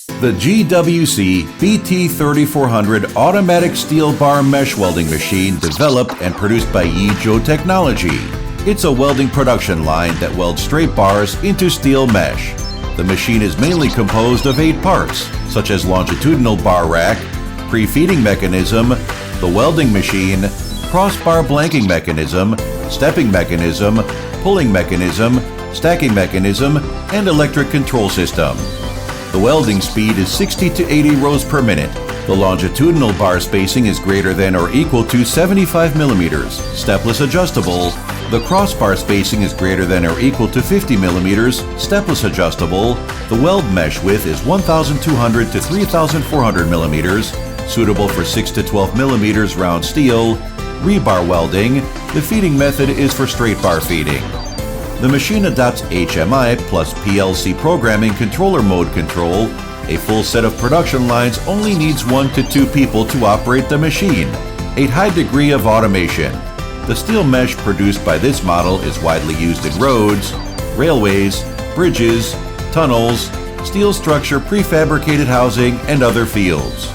The GWC-BT-3400 automatic steel bar mesh welding machine developed and produced by YZ Technology. It's a welding production line that welds straight bars into steel mesh. The machine is mainly composed of 8 parts, such as longitudinal bar rack, pre-feeding mechanism, the welding machine, crossbar blanking mechanism, stepping mechanism, pulling mechanism, stacking mechanism, and electric control system. The welding speed is 60 to 80 rows per minute. The longitudinal bar spacing is greater than or equal to 75 millimeters, stepless adjustable. The crossbar spacing is greater than or equal to 50 millimeters, stepless adjustable. The weld mesh width is 1,200 to 3,400 millimeters, suitable for 6 to 12 millimeters round steel. Rebar welding. The feeding method is for straight bar feeding. The machine adopts HMI plus PLC programming controller mode control. A full set of production lines only needs 1 to 2 people to operate the machine. A high degree of automation. The steel mesh produced by this model is widely used in roads, railways, bridges, tunnels, steel structure prefabricated housing, and other fields.